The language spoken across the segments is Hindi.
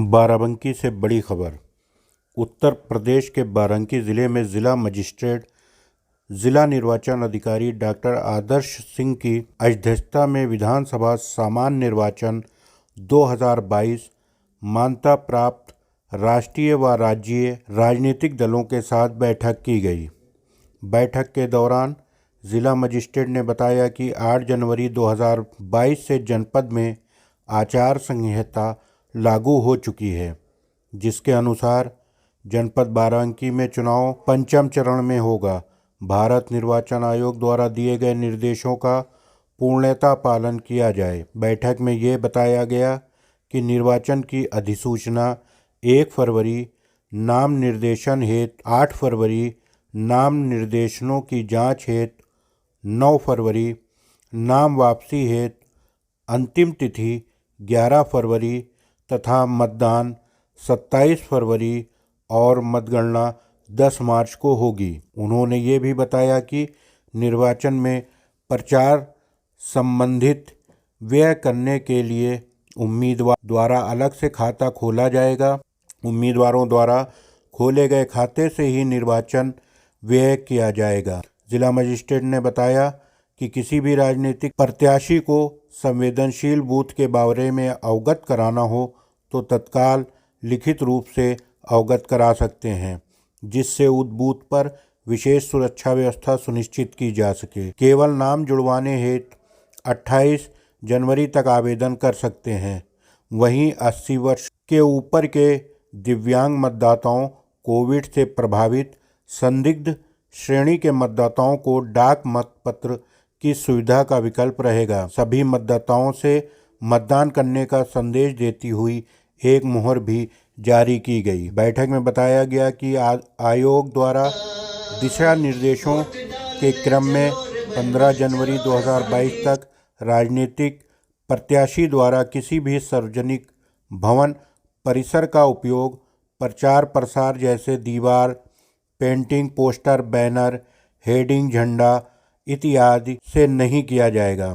बाराबंकी से बड़ी खबर। उत्तर प्रदेश के बाराबंकी जिले में जिला मजिस्ट्रेट जिला निर्वाचन अधिकारी डॉक्टर आदर्श सिंह की अध्यक्षता में विधानसभा सामान्य निर्वाचन 2022 मान्यता प्राप्त राष्ट्रीय व राज्यीय राजनीतिक दलों के साथ बैठक की गई। बैठक के दौरान जिला मजिस्ट्रेट ने बताया कि 8 जनवरी 2022 से जनपद में आचार संहिता लागू हो चुकी है, जिसके अनुसार जनपद बाराबंकी में चुनाव पंचम चरण में होगा। भारत निर्वाचन आयोग द्वारा दिए गए निर्देशों का पूर्णतः पालन किया जाए। बैठक में ये बताया गया कि निर्वाचन की अधिसूचना 1 फरवरी, नाम निर्देशन हेतु 8 फरवरी, नाम निर्देशनों की जांच हेतु 9 फरवरी, नाम वापसी हेतु अंतिम तिथि 11 फरवरी तथा मतदान 27 फरवरी और मतगणना 10 मार्च को होगी। उन्होंने ये भी बताया कि निर्वाचन में प्रचार संबंधित व्यय करने के लिए उम्मीदवार द्वारा अलग से खाता खोला जाएगा। उम्मीदवारों द्वारा खोले गए खाते से ही निर्वाचन व्यय किया जाएगा। जिला मजिस्ट्रेट ने बताया कि किसी भी राजनीतिक प्रत्याशी को संवेदनशील बूथ के बारे में अवगत कराना हो तो तत्काल लिखित रूप से अवगत करा सकते हैं, जिससे उस बूथ पर विशेष सुरक्षा व्यवस्था सुनिश्चित की जा सके। केवल नाम जुड़वाने हेतु 28 जनवरी तक आवेदन कर सकते हैं। वहीं 80 वर्ष के ऊपर के दिव्यांग मतदाताओं, कोविड से प्रभावित संदिग्ध श्रेणी के मतदाताओं को डाक मतपत्र की सुविधा का विकल्प रहेगा। सभी मतदाताओं से मतदान करने का संदेश देती हुई एक मुहर भी जारी की गई। बैठक में बताया गया कि आयोग द्वारा दिशा निर्देशों के क्रम में 15 जनवरी 2022 तक राजनीतिक प्रत्याशी द्वारा किसी भी सार्वजनिक भवन परिसर का उपयोग प्रचार प्रसार जैसे दीवार पेंटिंग, पोस्टर, बैनर, हेडिंग, झंडा इत्यादि से नहीं किया जाएगा।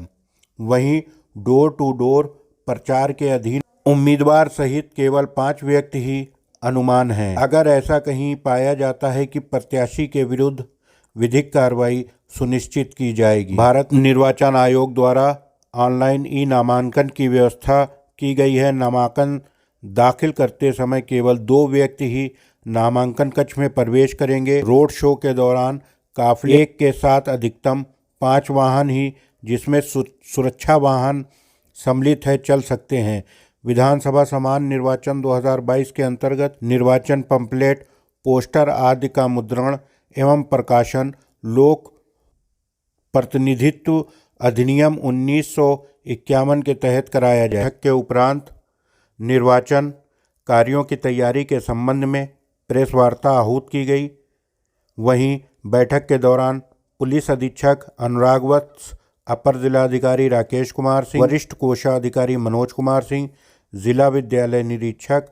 वहीं डोर टू डोर प्रचार के अधीन उम्मीदवार सहित केवल 5 व्यक्ति ही अनुमान हैं। अगर ऐसा कहीं पाया जाता है कि प्रत्याशी के विरुद्ध विधिक कार्रवाई सुनिश्चित की जाएगी। भारत निर्वाचन आयोग द्वारा ऑनलाइन ई नामांकन की व्यवस्था की गई है। नामांकन दाखिल करते समय केवल 2 व्यक्ति ही नामांकन कक्ष में प्रवेश करेंगे। रोड शो के दौरान काफिले के साथ अधिकतम 5 वाहन ही, जिसमें सुरक्षा वाहन सम्मिलित है, चल सकते हैं। विधानसभा सामान्य निर्वाचन 2022 के अंतर्गत निर्वाचन पंपलेट, पोस्टर आदि का मुद्रण एवं प्रकाशन लोक प्रतिनिधित्व अधिनियम 1951 के तहत कराया जाए। बैठक के उपरांत निर्वाचन कार्यों की तैयारी के संबंध में प्रेस वार्ता आहूत की गई। वहीं बैठक के दौरान पुलिस अधीक्षक अनुराग वत्स, अपर जिलाधिकारी राकेश कुमार सिंह, वरिष्ठ कोषाधिकारी मनोज कुमार सिंह, जिला विद्यालय निरीक्षक,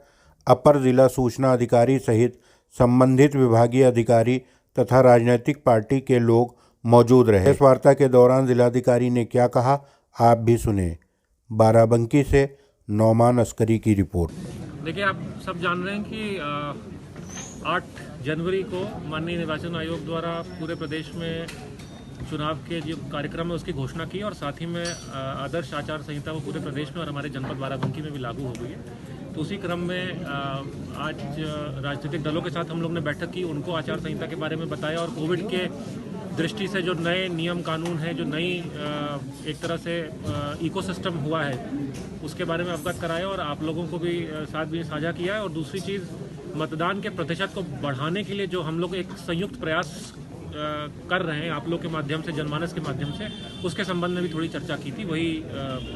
अपर जिला सूचना अधिकारी सहित संबंधित विभागीय अधिकारी तथा राजनीतिक पार्टी के लोग मौजूद रहे। इस वार्ता के दौरान जिलाधिकारी ने क्या कहा, आप भी सुने। बाराबंकी से नौमान अस्करी की रिपोर्ट। देखिए, आप सब जान रहे हैं कि 8 जनवरी को माननीय निर्वाचन आयोग द्वारा पूरे प्रदेश में चुनाव के जो कार्यक्रम है उसकी घोषणा की और साथ ही में आदर्श आचार संहिता वो पूरे प्रदेश में और हमारे जनपद बाराबंकी में भी लागू हो गई है। तो उसी क्रम में आज राजनीतिक दलों के साथ हम लोग ने बैठक की, उनको आचार संहिता के बारे में बताया और कोविड के दृष्टि से जो नए नियम कानून हैं, जो नई एक तरह से इकोसिस्टम हुआ है, उसके बारे में अवगत कराया और आप लोगों को भी साथ भी साझा किया है। और दूसरी चीज़, मतदान के प्रतिशत को बढ़ाने के लिए जो हम लोग एक संयुक्त प्रयास कर रहे हैं आप लोग के माध्यम से, जनमानस के माध्यम से, उसके संबंध में भी थोड़ी चर्चा की थी। वही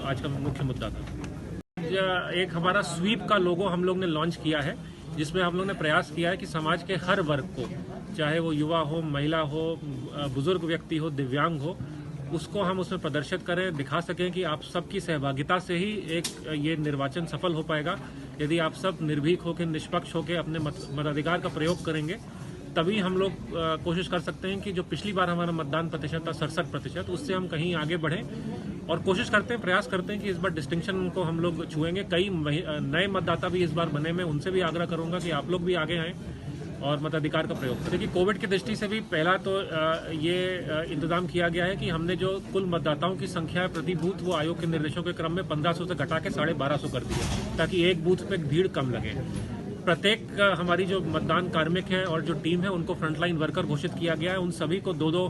आज का मुख्य मुद्दा था। एक हमारा स्वीप का लोगो हम लोग ने लॉन्च किया है, जिसमें हम लोग ने प्रयास किया है कि समाज के हर वर्ग को, चाहे वो युवा हो, महिला हो, बुजुर्ग व्यक्ति हो, दिव्यांग हो, उसको हम उसमें प्रदर्शित करें, दिखा सकें कि आप सबकी सहभागिता से ही एक ये निर्वाचन सफल हो पाएगा। यदि आप सब निर्भीक होकर, निष्पक्ष होकर अपने मताधिकार का प्रयोग करेंगे, तभी हम लोग कोशिश कर सकते हैं कि जो पिछली बार हमारा मतदान प्रतिशत था 67%, उससे हम कहीं आगे बढ़ें और कोशिश करते हैं, प्रयास करते हैं कि इस बार डिस्टिंक्शन को हम लोग छुएंगे। कई नए मतदाता भी इस बार बने, मैं उनसे भी आग्रह करूंगा कि आप लोग भी आगे आएँ और मताधिकार का प्रयोग करें। देखिए, कोविड की दृष्टि से भी पहला तो ये इंतजाम किया गया है कि हमने जो कुल मतदाताओं की संख्या है प्रति बूथ, वो आयोग के निर्देशों के क्रम में 1500 से घटा के 1250 कर दी है, ताकि एक बूथ पे भीड़ कम लगे। प्रत्येक हमारी जो मतदान कार्मिक है और जो टीम है, उनको फ्रंटलाइन वर्कर घोषित किया गया है। उन सभी को 2-2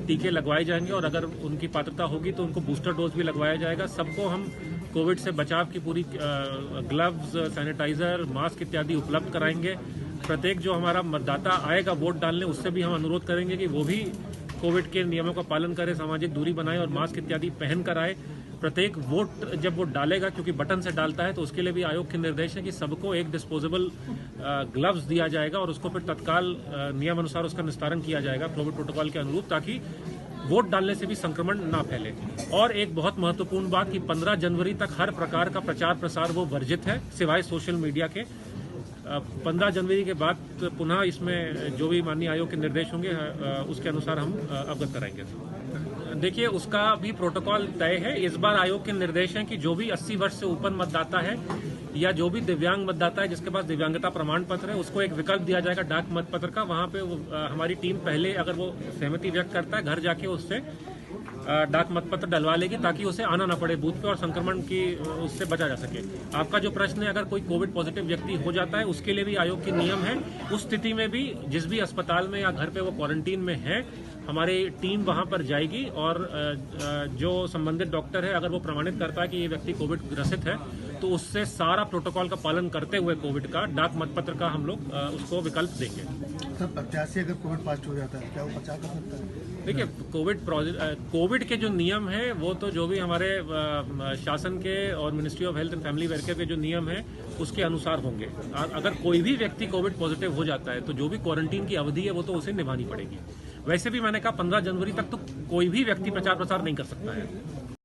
टीके लगवाए जाएंगे और अगर उनकी पात्रता होगी तो उनको बूस्टर डोज भी लगवाया जाएगा। सबको हम कोविड से बचाव की पूरी ग्लव्स, सैनिटाइजर, मास्क इत्यादि उपलब्ध कराएंगे। प्रत्येक जो हमारा मतदाता आएगा वोट डालने, उससे भी हम अनुरोध करेंगे कि वो भी कोविड के नियमों का पालन करे, सामाजिक दूरी बनाए और मास्क इत्यादि पहन कर आए। प्रत्येक वोट जब वो डालेगा, क्योंकि बटन से डालता है, तो उसके लिए भी आयोग के निर्देश है कि सबको एक डिस्पोजेबल ग्लव्स दिया जाएगा और उसको फिर तत्काल नियमानुसार उसका निस्तारण किया जाएगा कोविड प्रोटोकॉल के अनुरूप, ताकि वोट डालने से भी संक्रमण ना फैले। और एक बहुत महत्वपूर्ण बात कि 15 जनवरी तक हर प्रकार का प्रचार प्रसार वो वर्जित है, सिवाय सोशल मीडिया के। 15 जनवरी के बाद पुनः इसमें जो भी माननीय आयोग के निर्देश होंगे उसके अनुसार हम अवगत कराएंगे। देखिए, उसका भी प्रोटोकॉल तय है। इस बार आयोग के निर्देश हैं कि जो भी 80 वर्ष से ऊपर मतदाता है या जो भी दिव्यांग मतदाता है जिसके पास दिव्यांगता प्रमाण पत्र है, उसको एक विकल्प दिया जाएगा डाक मतपत्र का। वहां पे हमारी टीम पहले अगर वो सहमति व्यक्त करता है, घर जाके उससे डाक मतपत्र डलवा लेगी, ताकि उसे आना ना पड़े बूथ पे और संक्रमण की उससे बचा जा सके। आपका जो प्रश्न है, अगर कोई कोविड पॉजिटिव व्यक्ति हो जाता है, उसके लिए भी आयोग के नियम है। उस स्थिति में भी जिस भी अस्पताल में या घर पे वो क्वारंटीन में है, हमारी टीम वहां पर जाएगी और जो संबंधित डॉक्टर है, अगर वो प्रमाणित करता है कि ये व्यक्ति कोविड ग्रसित है, तो उससे सारा प्रोटोकॉल का पालन करते हुए कोविड का डाक मतपत्र का हम लोग उसको विकल्प देंगे। सर, प्रत्याशी अगर कोविड पॉजिटिव हो जाता है, क्या वो प्रचार कर सकता है? देखिए, कोविड के जो नियम है, वो तो जो भी हमारे शासन के और ministry of health and family welfare के जो नियम है, उसके अनुसार होंगे। अगर कोई भी व्यक्ति कोविड पॉजिटिव हो जाता है, तो जो भी क्वारंटीन की अवधि है, वो तो उसे निभानी पड़ेगी। वैसे भी मैंने कहा 15 जनवरी तक तो कोई भी व्यक्ति प्रचार प्रसार नहीं कर सकता है।